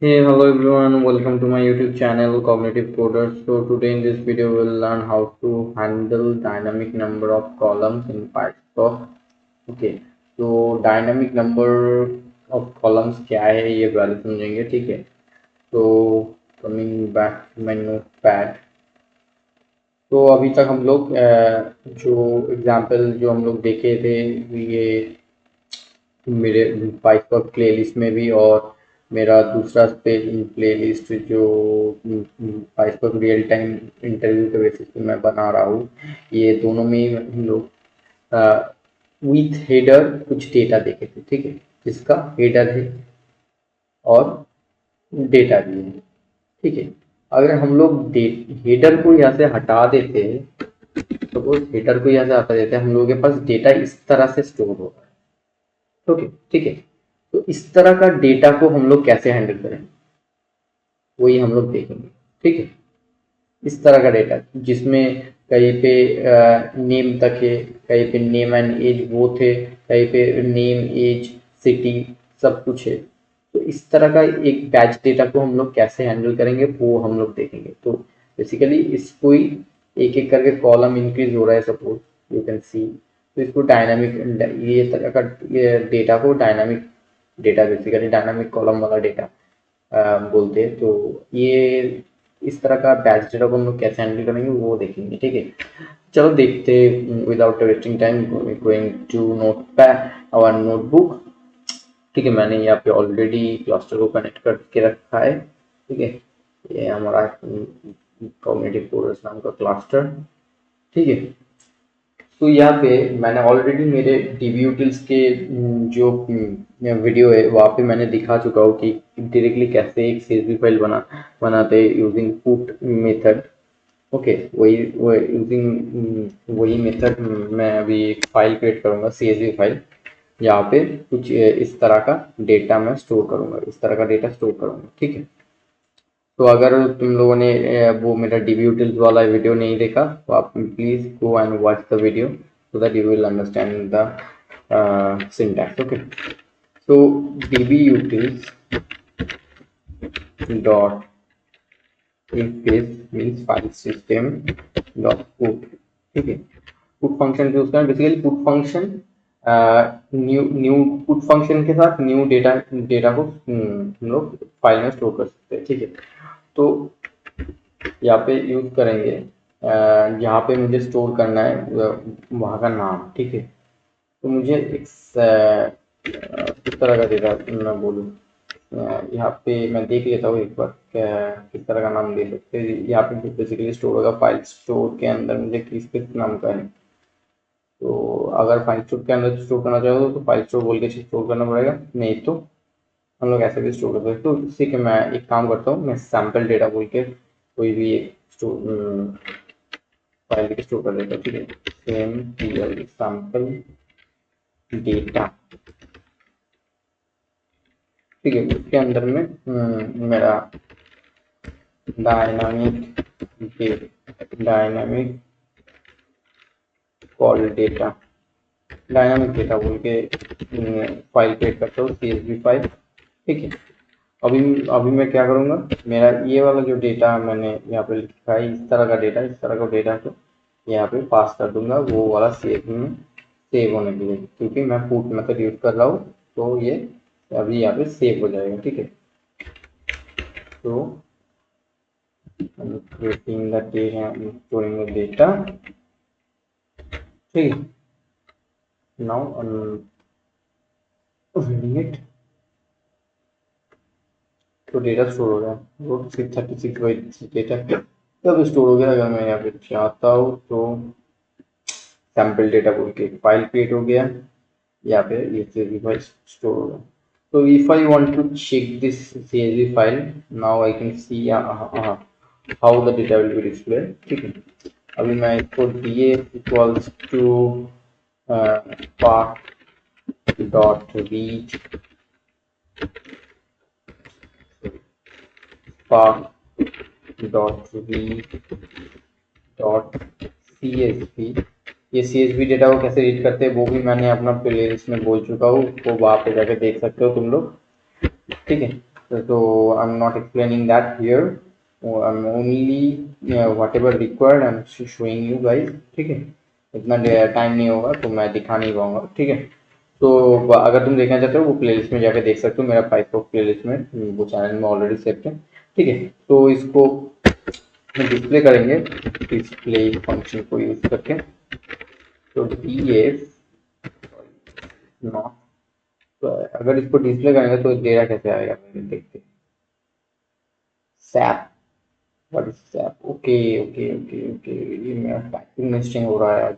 Hey, hello everyone, welcome to my YouTube channel Cognitive Coders. So today in this video we'll learn how to handle dynamic number of columns in PySpark. Okay, तो dynamic number of columns क्या है ये पहले समझेंगे, ठीक है। तो coming back to my notepad, तो अभी तक हम लोग जो एग्जाम्पल जो हम लोग देखे थे ये मेरे पाइथन प्लेलिस्ट में भी, और मेरा दूसरा पेज प्लेलिस्ट जो पाइथन रियल टाइम इंटरव्यू के बेसिस पे मैं बना रहा हूँ, ये दोनों में ही हम लोग विथ हेडर कुछ डेटा देखे थे, ठीक है। जिसका हेडर है और डेटा भी है, ठीक है। अगर हम लोग हेडर को यहाँ से हटा देते हैं, सपोज हेडर को यहाँ से हटा देते हैं, हम लोगों के पास डेटा इस तरह से स्टोर होगा, ओके, ठीक है। तो इस तरह का डेटा को हम लोग कैसे हैंडल करें, वही हम लोग देखेंगे, ठीक है। इस तरह का डेटा जिसमें कहीं पे नेम तक है, कहीं पे नेम एंड एज वो थे, कहीं पे नेम एज सिटी सब कुछ है। तो इस तरह का एक बैच डेटा को हम लोग कैसे हैंडल करेंगे वो हम लोग देखेंगे। तो बेसिकली इसको ही एक एक करके कॉलम इंक्रीज हो रहा है, सपोज यू कैन सी। तो इसको डायनामिक, ये तरह का डेटा को dynamic data, basically dynamic column वाला डेटा बोलते हैं। तो ये इस तरह का बैच डेटा को हम लोग कैसे हैंडल करेंगे वो देखेंगे, ठीक है। चलो देखते, without wasting time going to note our notebook, ठीक है। मैंने यहाँ पे ऑलरेडी क्लस्टर को कनेक्ट करके रखा है, ठीक है। ये हमारा कॉग्निटिव कोर्स नाम का क्लस्टर, ठीक है। तो यहाँ पे मैंने ऑलरेडी मेरे डीबी यूटिल्स के जो वीडियो है वहाँ पे मैंने दिखा चुका हूँ कि डायरेक्टली कैसे एक सीएसवी फाइल बनाते हैं यूजिंग पुट मेथड। ओके, वही यूजिंग वही मेथड मैं अभी एक फाइल क्रिएट करूँगा, सीएसवी फाइल। यहाँ पे कुछ इस तरह का डेटा मैं स्टोर करूँगा, इस तरह का डेटा स्टोर करूँगा, ठीक है। तो अगर तुम लोगों ने वो मेरा डीबी यूटिल्स वाला वीडियो नहीं देखा तो आप please go and watch the video so that you will understand the syntax, okay. so dbutils dot interface means file system dot put, ठीक है। पुट फंक्शन यूज करें, basically put function new new put function के साथ new data data को हम लोग file में store कर सकते हैं, ठीक है। तो यहाँ पे यूज करेंगे यहाँ पे मुझे स्टोर करना है वहाँ का नाम, ठीक है। तो मुझे एक किस तरह का डेटा मैं बोलूँ, यहाँ पे मैं देख लेता हूँ एक बार किस तरह का नाम दे सकते हैं। यहाँ पे बेसिकली स्टोर होगा फाइल स्टोर के अंदर, मुझे किस नाम का है। तो अगर फाइल स्टोर के अंदर स्टोर करना चाहो तो फाइल स्टोर बोल के स्टोर करना पड़ेगा, नहीं तो हम लोग ऐसे भी स्टोर कर सकते हैं। तो इसी के मैं एक काम करता हूँ, मैं सैम्पल डेटा बोल के कोई भी एक स्टोर फाइल के स्टोर कर देता हूँ, ठीक है। सेम सैम्पल डेटा, ठीक है। उसके अंदर में मेरा dynamic dynamic call data, dynamic data बोल के फाइल क्रिएट करता हूँ, सीएसवी फाइल, ठीक है। अभी अभी मैं क्या करूँगा, मेरा ये वाला जो डेटा मैंने यहाँ पे लिखा है, इस तरह का डेटा, इस तरह का डेटा को यहाँ पे पास कर दूंगा वो वाला सीएसवी में सेव होने के लिए, क्योंकि मैं पुट मेथड यूज कर रहा हूँ। तो ये अभी यहाँ पे सेव हो जाएगा, ठीक है। तो I'm creating the data, I'm storing the data, ठीक है। now I'm reading it, तो डेटा स्टोर हो गया, वो 636 बाई डेटा तब स्टोर हो गया। अगर मैं यहाँ पे चाहता हूँ तो सैम्पल डेटा बोल के फाइल क्रिएट हो गया, यहाँ पे ये CSV फाइल स्टोर हो गया। तो if I want to check this CSV file, now I can see how the data will be displayed, ठीक है। अभी मैं इसको df equals to path dot read path dot read dot csv, ये CSV data को कैसे read करते हैं वो भी मैंने अपना प्लेलिस्ट में बोल चुका हूँ, वो वहाँ पे जाके देख सकते हो तुम लोग, ठीक है। So I'm not explaining that here. I'm only whatever required I'm showing you guys. ठीक है, इतना टाइम नहीं होगा तो मैं दिखा नहीं पाऊंगा. ठीक है, तो अगर तुम देखना चाहते हो वो प्लेलिस्ट में जाकर देख सकते हो. मेरा पाइथन प्लेलिस्ट में वो चैनल में ऑलरेडी सेट है. ठीक है, तो इसको डिस्प्ले करेंगे डिस्प्ले फंक्शन को यूज करके. तो df नॉट, तो अगर इसको डिस्प्ले करेंगे तो डेटा कैसे आएगा देखते हैं. SAP, what is SAP? Okay okay okay okay, ये मेरा टाइपिंग मिस्टेक हो रहा है आज.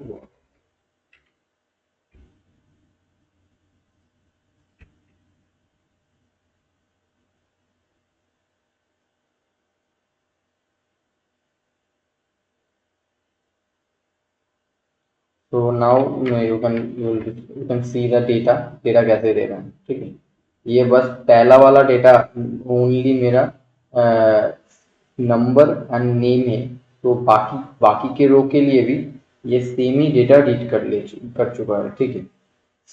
तो now you can see the data, data कैसे दे रहा है. ठीक है, ये बस पहला वाला डेटा ओनली मेरा नंबर एंड नेम है. तो बाकी बाकी के रो के लिए भी ये सेम ही डेटा रीड कर चुका है. ठीक है,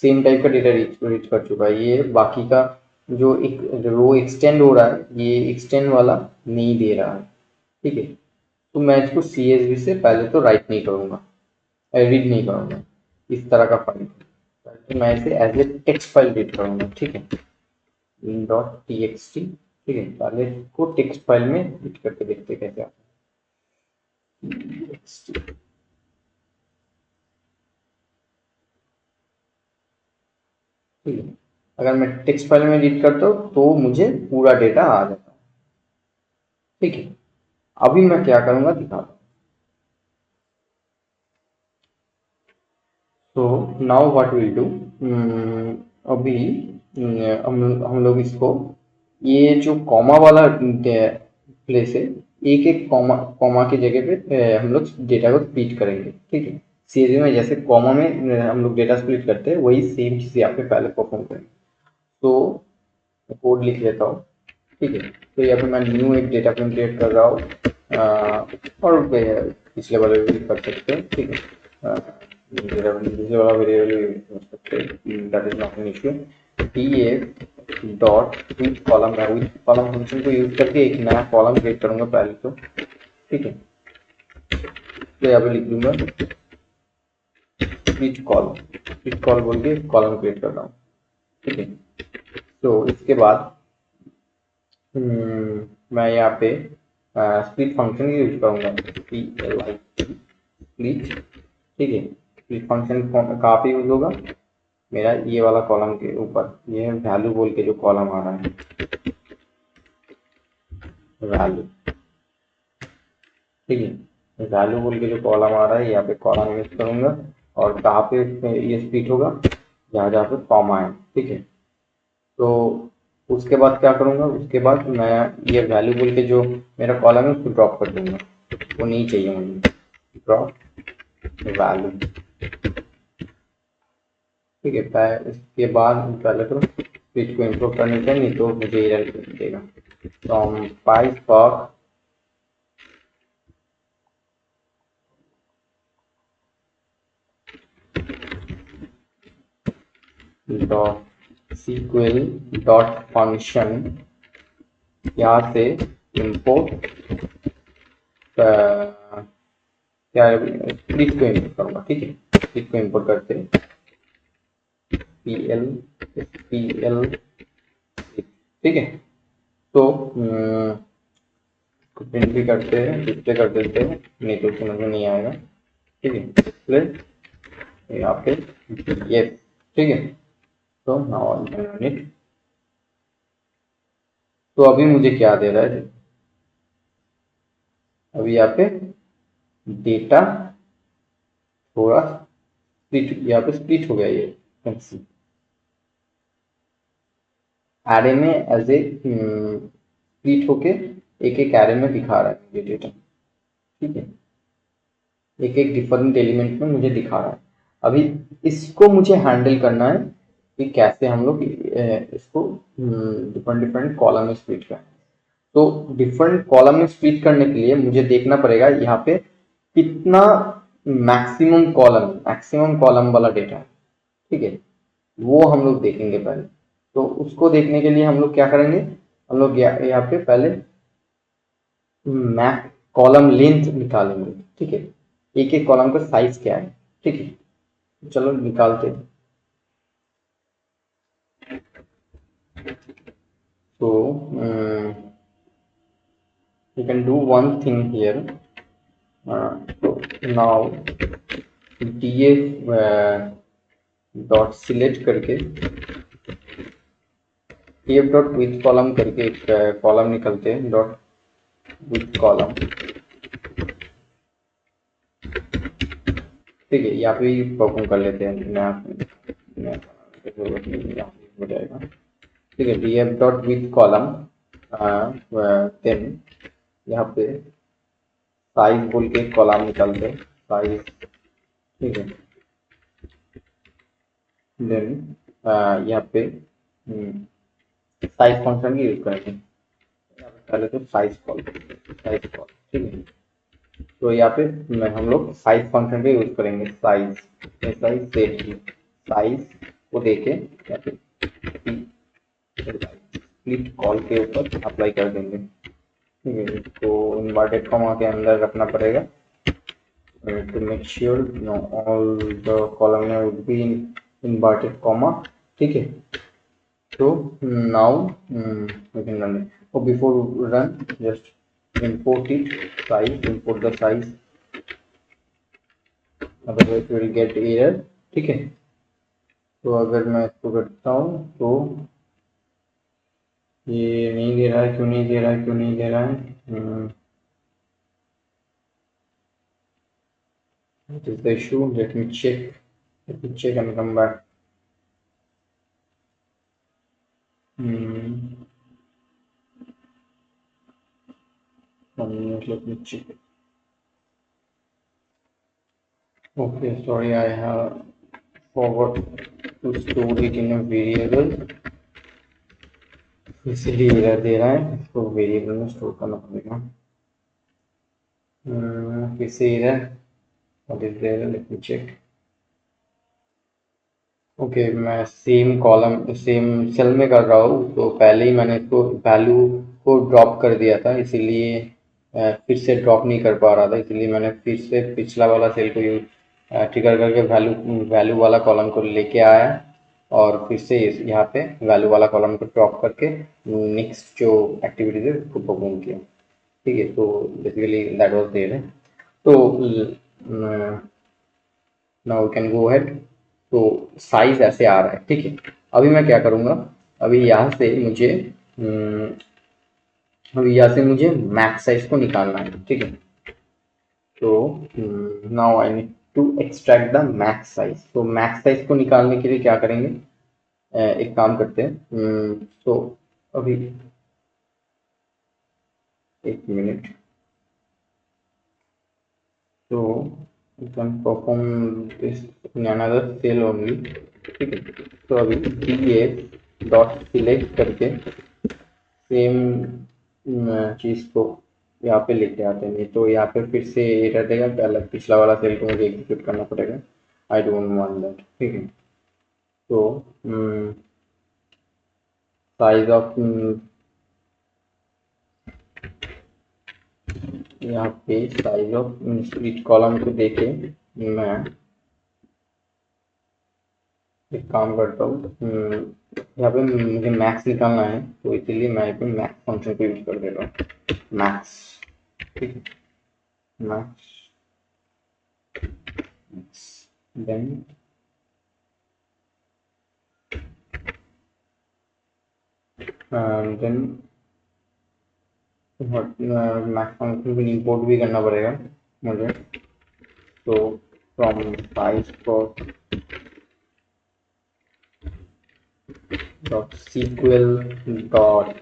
सेम टाइप का डेटा रीड कर चुका है. ये बाकी का जो एक रो एक्सटेंड हो रहा है ये एक्सटेंड वाला नहीं दे रहा है. ठीक है, तो मैं इसको CSV से पहले तो राइट नहीं करूंगा, रीड नहीं करूंगा इस तरह का फाइल. तो मैं इसे as a text file read करूंगा. ठीक है, .txt. ठीक है, पहले इसको टेक्स्ट फाइल में रीड करके देखते कैसे आता है. txt. ठीक है, अगर मैं टेक्स्ट फाइल में रीड करता हूँ तो मुझे पूरा डेटा आ जाता है. ठीक है, अभी मैं क्या करूंगा दिखाता हूँ. तो नाउ व्हाट विल डू, अभी हम लोग इसको, ये जो कॉमा वाला प्लेस है, एक एक कॉमा कॉमा की जगह पे हम लोग डेटा को स्प्लिट करेंगे. ठीक है, सीरीज में जैसे कॉमा में हम लोग डेटा स्प्लिट करते हैं वही सेम चीज़ यहाँ पे पहले परफॉर्म करेंगे. तो कोड लिख लेता हूँ. ठीक है, तो यहाँ पे मैं न्यू एक डेटा फ्रेम क्रिएट कर रहा हूँ और पिछले वाले भी कर सकते हैं. ठीक है, दूसरे वाला वेरिएबल यूज कर सकते हैं, that is not an issue. df dot with column, मैं विथ कॉलम फंक्शन को यूज करके एक नया कॉलम क्रिएट करूंगा पहले तो. ठीक है, तो यहाँ पे लिख दूंगा विथ कॉलम, विथ कॉल बोल के कॉलम क्रिएट कर रहा हूँ. ठीक है, तो इसके बाद मैं यहाँ पे स्प्लिट फंक्शन यूज करूंगा, स्प्लिट. ठीक है, स्प्लिट फंक्शन कहाँ पे यूज होगा, मेरा ये वाला कॉलम के ऊपर, ये वैल्यू बोल के जो कॉलम आ रहा है, वैल्यू. ठीक है, वैल्यू बोल के जो कॉलम आ रहा है यहाँ पे कॉलम यूज करूंगा. और कहाँ पे ये स्प्लिट होगा, जहाँ जहाँ पे कॉमा है. ठीक है, तो उसके बाद क्या करूंगा, उसके बाद मैं ये वैल्यू बोल के जो मेरा कॉलम है उसको ड्रॉप कर दूंगा, वो नहीं चाहिए मुझे. Drop value. ठीक है, इसके बाद पहले तो स्विच को इम्प्रूव करने से, नहीं तो मुझे एरर देगा. From PySpark dot SQL dot function, यहाँ से इम्पोर्ट क्या स्प्लिट को इम्पोर्ट करूंगा. ठीक है, स्प्लिट को इम्पोर्ट करते PL. ठीक है, तो प्रिंट भी करते हैं, डिस्प्ले कर देते हैं, नहीं तो समझ में नहीं आएगा. ठीक है, डिस्प्ले यहाँ पे ये. ठीक है, तो नाउ रन इट. तो अभी मुझे क्या दे रहा है, अभी यहाँ पे डेटा थोड़ा स्प्लिट, यहाँ पे स्प्लिट हो गया. ये एरे में एज ए स्प्लिट होके एक एक एरे में दिखा रहा है मुझे डेटा. ठीक है, एक एक डिफरेंट एलिमेंट में मुझे दिखा रहा है. अभी इसको मुझे हैंडल करना है कि कैसे हम लोग इसको डिफरेंट डिफरेंट कॉलम में स्प्लिट करें. तो डिफरेंट कॉलम में स्प्लिट करने के लिए मुझे देखना पड़ेगा यहाँ पे कितना मैक्सिमम कॉलम वाला डेटा है. ठीक है, वो हम लोग देखेंगे पहले. तो उसको देखने के लिए हम लोग क्या करेंगे, हम लोग यहाँ पे पहले मैप कॉलम लेंथ निकालेंगे, ठीक है, एक एक कॉलम का साइज क्या है, ठीक है, चलो निकालते हैं। तो you can do one thing here. So now df dot select करके df डॉट विथ कॉलम करके एक कॉलम निकलते हैं, डॉट विथ कॉलम, ठीक है, यहाँ पे परफॉर्म कर लेते हैं, जरूरत नहीं है, यहाँ पे हो जाएगा, ठीक है। df dot with column, then यहाँ पे साइज बोल के कॉलम निकालते हैं, साइज, ठीक है। देन यहाँ पे साइज फंक्शन की यूज करेंगे, पहले तो साइज कॉल, ठीक है। तो यहाँ पे हम लोग साइज फंक्शन का यूज करेंगे, साइज साइज सेट साइज को देके यहाँ पे स्प्लिट कॉल के ऊपर अप्लाई कर देंगे, ठीक है। तो इन्वर्टेड कॉमा के अंदर रखना पड़ेगा to make sure all the column name would be in inverted comma, ठीक है। So now we can run it. So before we run, just import it, size, import the size, otherwise we will get error, ठीक है। तो अगर मैं इसको करता हूँ तो ये नहीं दे रहा है, क्यों नहीं दे रहा है, क्यों नहीं दे रहा है, what is the issue? Let me check and come back. Hmm. 1 minute, let me check. Okay, sorry, I have forgot to store it in a variable, इसलिए एरर दे रहा है, इसको वेरिएबल में स्टोर करना पड़ेगा। फिर से error, what is the error, let me check. Okay, मैं सेम कॉलम सेम सेल में कर रहा हूँ, तो पहले ही मैंने इसको वैल्यू को ड्रॉप कर दिया था, इसीलिए फिर से ड्रॉप नहीं कर पा रहा था, इसलिए मैंने फिर से पिछला वाला सेल को यूज ट्रिगर करके वैल्यू वैल्यू वाला कॉलम को लेके आया और फिर से यहाँ पे वैल्यू वाला कॉलम को ड्रॉप करके नेक्स्ट जो एक्टिविटीज है उसको परफॉर्म किया, ठीक है। तो बेसिकली दैट वाज देयर। तो now we can go ahead. तो साइज ऐसे आ रहा है, ठीक है। अभी मैं क्या करूँगा, अभी यहाँ से मुझे अभी यहाँ से मुझे मैक्स साइज को निकालना है, ठीक है। तो now I need to extract the max size. तो मैक्स साइज को निकालने के लिए क्या करेंगे, एक काम करते हैं, तो अभी एक मिनट, तो you can perform this in another cell only, ठीक है। तो अभी df डॉट सिलेक्ट करके सेम चीज को यहाँ पे लेके आते हैं, तो यहाँ पे फिर से एरर देगा, पहले पिछला वाला सेल को मुझे एग्जीक्यूट करना पड़ेगा, आई डोंट वांट दैट, ठीक है। तो साइज ऑफ यहाँ पे साइज ऑफ स्प्लिट कॉलम को देके मैं एक काम करता हूँ, यहाँ पे मुझे मैक्स निकालना है, तो इसीलिए मैं यहाँ पे मैक्स फंक्शन को यूज कर देता हूँ, मैक्स, ठीक है, max, then then max function को इंपोर्ट भी करना पड़ेगा मुझे। तो from size dot SQL dot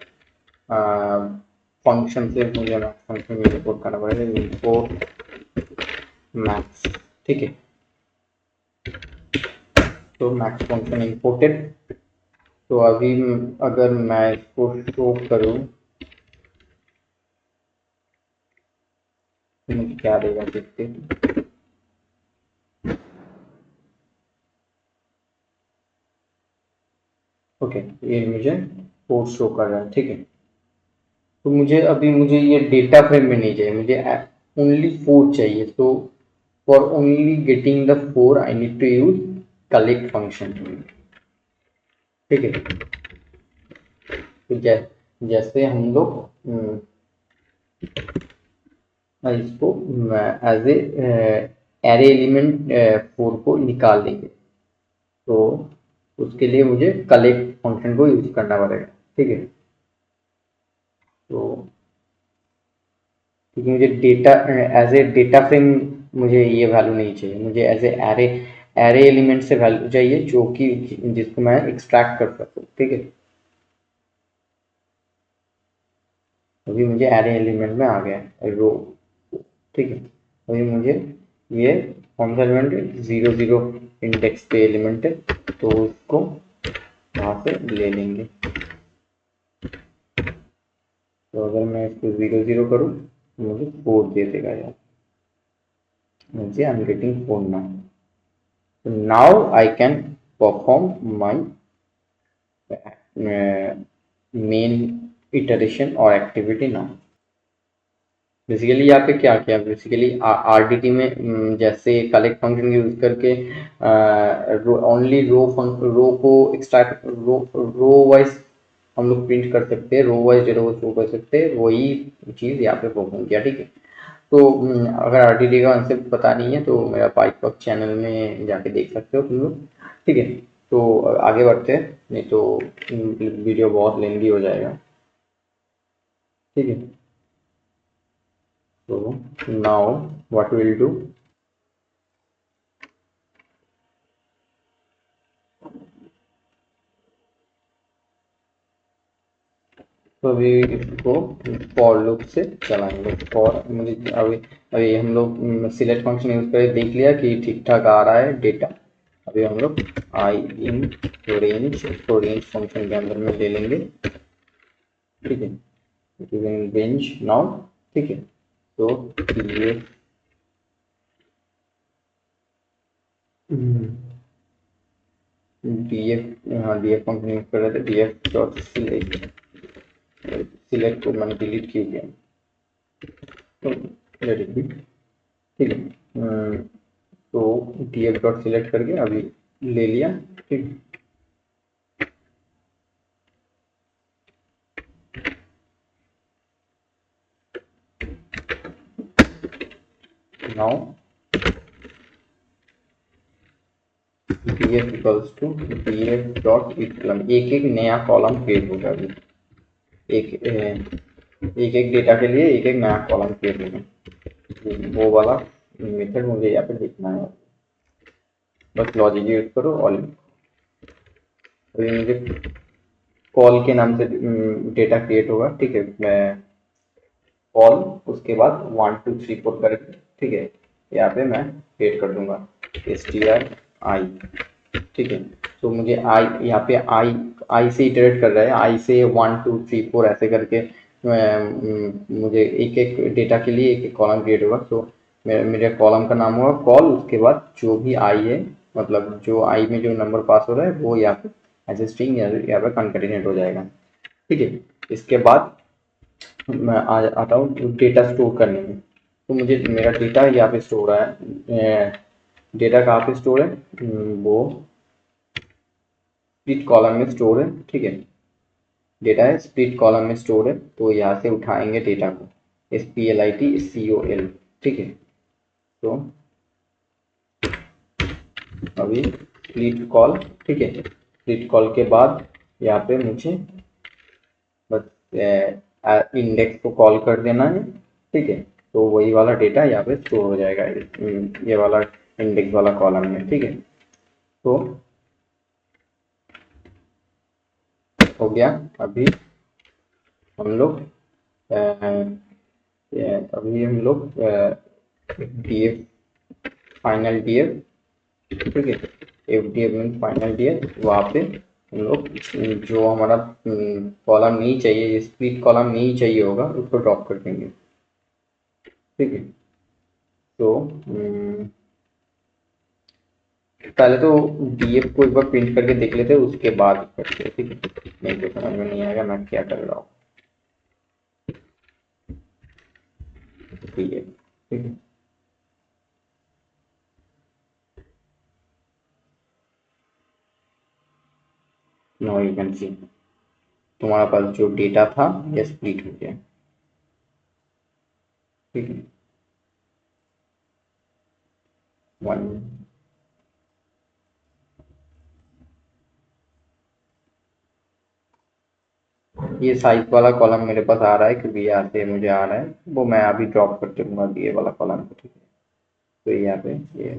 function से मुझे मैक्स फंक्शन को इंपोर्ट करना पड़ेगा, इंपोर्ट मैक्स, ठीक है। तो मैक्स फंक्शन इंपोर्टेड। तो अभी अगर मैं इसको शो करूं तो मुझे क्या देगा, देखते हैं। ओके, ये मुझे कोड शो कर रहा है, ठीक है। तो मुझे ये डेटा फ्रेम में नहीं चाहिए, मुझे ओनली 4 चाहिए। तो for only getting the 4 I need to use collect function. ठीक है, तो जैसे हम लोग इसको एज ए एरे एलिमेंट 4 को निकाल लेंगे, तो उसके लिए मुझे कलेक्ट फंक्शन को यूज करना पड़ेगा। ठीक है, तो क्योंकि मुझे data as a data frame मुझे ये वैल्यू नहीं चाहिए, मुझे as a array array element से वैल्यू चाहिए जो कि जिसको मैं एक्सट्रैक्ट कर सकूँ। ठीक है, अभी मुझे एरे एलिमेंट में आ गया रो। ठीक है, अभी मुझे ये कौन सा एलिमेंट है, 0 0 इंडेक्स पे एलिमेंट है, तो उसको वहाँ से ले लेंगे। तो अगर मैं इसको 0 0 करूँ तो मुझे 4 दे देगा यार, मुझे I am getting 4 now. So now I can perform my main iteration or activity now। Basically यहाँ पे क्या किया, बेसिकली आरडीटी में जैसे कलेक्ट फंक्शन यूज करके ओनली रो को एक्सट्रैक्ट रो वाइज हम लोग प्रिंट कर सकते हैं, रो वाइज रो शो कर सकते हैं, वही चीज़ यहाँ पे परफॉर्म किया। ठीक है, तो अगर आरडीटी का कॉन्सेप्ट पता नहीं है तो मेरा पाइथन चैनल में जाके देख सकते हो तुम लोग। ठीक है, तो आगे बढ़ते हैं, नहीं तो वीडियो बहुत लेंदी हो जाएगा। ठीक है, तो नाउ व्हाट विल डू, तो अभी इसको फॉर लूप से चलाएंगे। फॉर मुझे अभी अभी हम लोग सिलेक्ट फंक्शन यूज करके देख लिया कि ठीक ठाक आ रहा है डेटा। अभी हम लोग आई इन रेंज, तो रेंज फंक्शन के अंदर में ले लेंगे। ठीक है, रेंज नाउ। ठीक है, तो ये df, हाँ df फंक्शन यूज कर रहे थे, df डॉट सिलेक्ट, सिलेक्ट को मैंने डिलीट क्यों किया, तो लेट इट बी। ठीक है, तो df डॉट सिलेक्ट करके अभी ले लिया। ठीक, now df equals to df dot equal, एक एक नया कॉलम क्रिएट होगा। अभी एक एक डेटा के लिए एक एक नया कॉलम क्रिएट होगा, वो वाला मेथड मुझे यहाँ पे लिखना है। बस लॉजिक यूज करो और अभी मुझे कॉल के नाम से डेटा क्रिएट होगा। ठीक है, मैं कॉल उसके बाद 1 2 3 4 करके, ठीक है, यहाँ पे मैं क्रिएट कर दूंगा stri। ठीक है, तो मुझे आई यहाँ पे आई से इटरेट कर रहा है, आई से 1 2 3 4 ऐसे करके मुझे एक एक डेटा के लिए एक एक कॉलम क्रिएट होगा। तो मेरे कॉलम का नाम होगा कॉल, उसके बाद जो भी आई है, मतलब जो आई में जो नंबर पास हो रहा है वो यहाँ पे एज ए स्ट्रिंग यहाँ पे कंकेटिनेट हो जाएगा। ठीक है, इसके बाद मैं आता हूँ डेटा स्टोर करने में। तो मुझे मेरा डेटा यहाँ पे स्टोर है, डेटा कहाँ पे स्टोर है, वो स्प्लिट कॉलम में स्टोर है। ठीक है, डेटा है स्प्लिट कॉलम में स्टोर है, तो यहाँ से उठाएंगे डेटा को, SPLIT COL। ठीक है, तो अभी स्प्लिट कॉल, ठीक है, स्प्लिट कॉल के बाद यहाँ पे मुझे बस इंडेक्स को कॉल कर देना है। ठीक है, तो वही वाला डेटा यहाँ पे स्टोर हो जाएगा ये वाला इंडेक्स वाला कॉलम में। ठीक है, तो हो गया। अभी हम लोग अभी हम लोग डीएफ फाइनल डीएफ, ठीक है, FDF मीन फाइनल डीएफ, वहाँ पे हम लोग जो हमारा कॉलम नहीं चाहिए, स्प्लिट कॉलम नहीं चाहिए होगा, उसको ड्रॉप कर देंगे। ठीक है, तो पहले तो डीएफ को एक बार प्रिंट करके देख लेते हैं, उसके बाद करते हैं। ठीक है, नहीं तो समझ में नहीं आएगा मैं क्या कर रहा हूँ। SPA, ठीक है। नाउ यू कैन सी तुम्हारा पास जो डेटा था ये स्प्लिट हो गया, ठीक है। वन ये साइज वाला कॉलम मेरे पास आ रहा है क्योंकि यहाँ से मुझे आ रहा है, वो मैं अभी ड्रॉप करके दूंगा ये वाला कॉलम को, ठीक है। तो यहाँ पे ये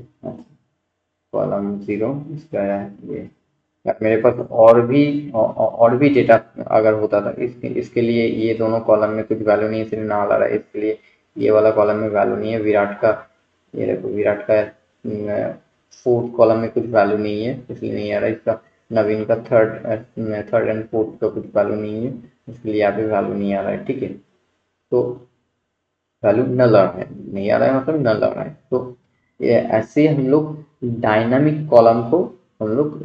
कॉलम 0 इसका है ये। मेरे पास और भी डेटा अगर होता था, इसके लिए ये दोनों कॉलम में कुछ वैल्यू नहीं है, इसलिए नाल आ रहा है, इसलिए ये वाला कॉलम में वैल्यू नहीं है। विराट का ये देखो, विराट का फोर्थ कॉलम में कुछ वैल्यू नहीं है इसलिए नहीं आ रहा है। इसका नवीन का थर्ड एंड फोर्थ का कुछ वैल्यू नहीं है इसलिए यहाँ पे वैल्यू नहीं आ रहा है, ठीक है। तो वैल्यू नल आ रहा है, नहीं आ रहा है मतलब नल आ रहा है। तो ये ऐसे हम लोग डायनामिक कॉलम को हम लोग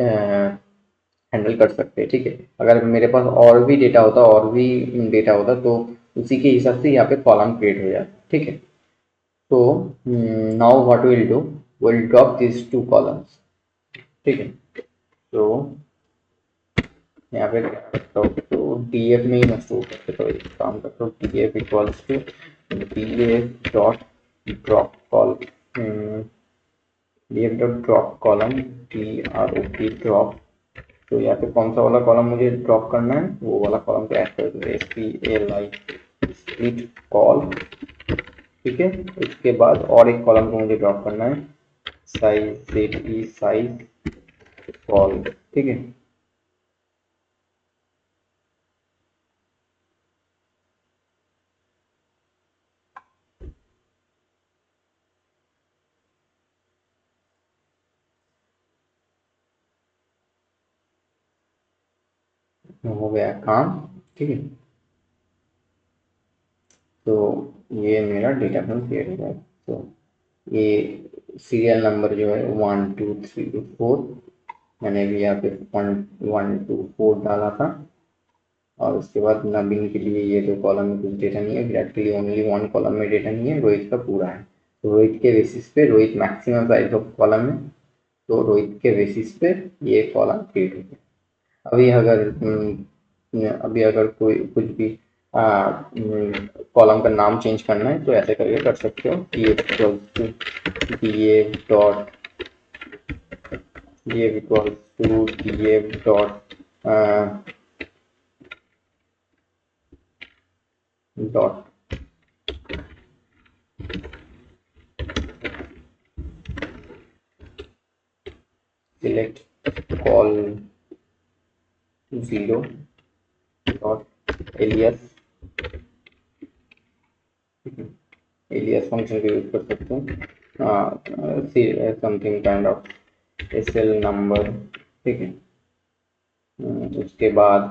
हैंडल कर सकते हैं, ठीक है। अगर मेरे पास और भी डेटा होता तो उसी के हिसाब से यहाँ पे कॉलम क्रिएट हो जाता, ठीक है। तो now what will do, will drop this two columns, ठीक है। तो यहाँ पे क्या करता हूँ, तो df में ही मैं स्टोर करते, तो एक काम करता हूँ, df equals to df dot drop col df dot drop column drop drop. तो यहाँ पे कौन सा वाला कॉलम मुझे ड्रॉप करना है, वो वाला कॉलम को ऐड कर दो, SPLI स्प्लिट कॉल, ठीक है। उसके बाद और एक कॉलम को मुझे ड्रॉप करना है, साइज साइज कॉल, ठीक है। हो गया काम, ठीक है। तो ये मेरा डेटा फ्रेम क्रिएट हो गया। तो ये सीरियल नंबर जो है 1 2 3 4, मैंने भी यहाँ पे 1 1 2 4 डाला था। और उसके बाद नवीन के लिए ये दो कॉलम में कुछ डेटा नहीं है, विराट के लिए ओनली वन कॉलम में डेटा नहीं है, रोहित का पूरा है। तो रोहित के बेसिस पे, Rohit maximum size of column है, तो रोहित के बेसिस पे ये कॉलम क्रिएट हो गया। अभी अगर कोई कुछ भी कॉलम का नाम चेंज करना है तो ऐसे करके कर सकते हो, df dot df dot dot select call 0 dot alias function का यूज कर सकते हैं, something kind of SL number, ठीक है। उसके बाद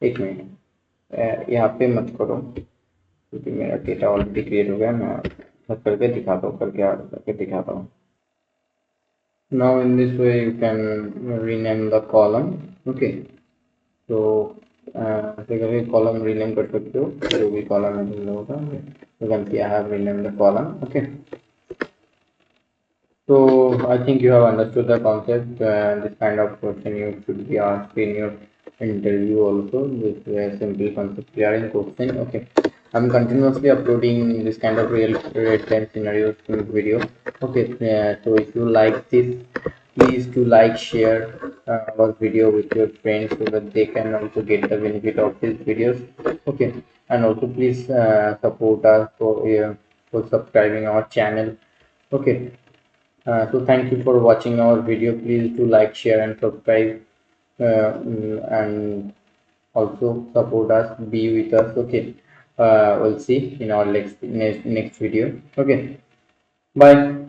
एक मिनट यहाँ पे मत करो क्योंकि मेरा डेटा ऑलरेडी क्रिएट हो गया। मैं करके दिखाता हूँ, करके दिखाता हूँ। Now in this way you can rename the column, okay। तो ऐसे करके कॉलम रीनेम कर सकते हो, जो भी कॉलम है तुम लोगों का। You can see I have rename the column, okay. So I think you have understood the concept. This kind of question you should be asked in your interview also. This simple concept clearing question. Okay, I'm continuously uploading this kind of real time scenarios video. Okay, so if you like this, please do like, share our video with your friends so that they can also get the benefit of these videos. Okay, and also please support us for subscribing our channel. Okay. So thank you for watching our video. Please do like, share and subscribe, and also support us, be with us, okay. We'll see in our next video, okay. Bye.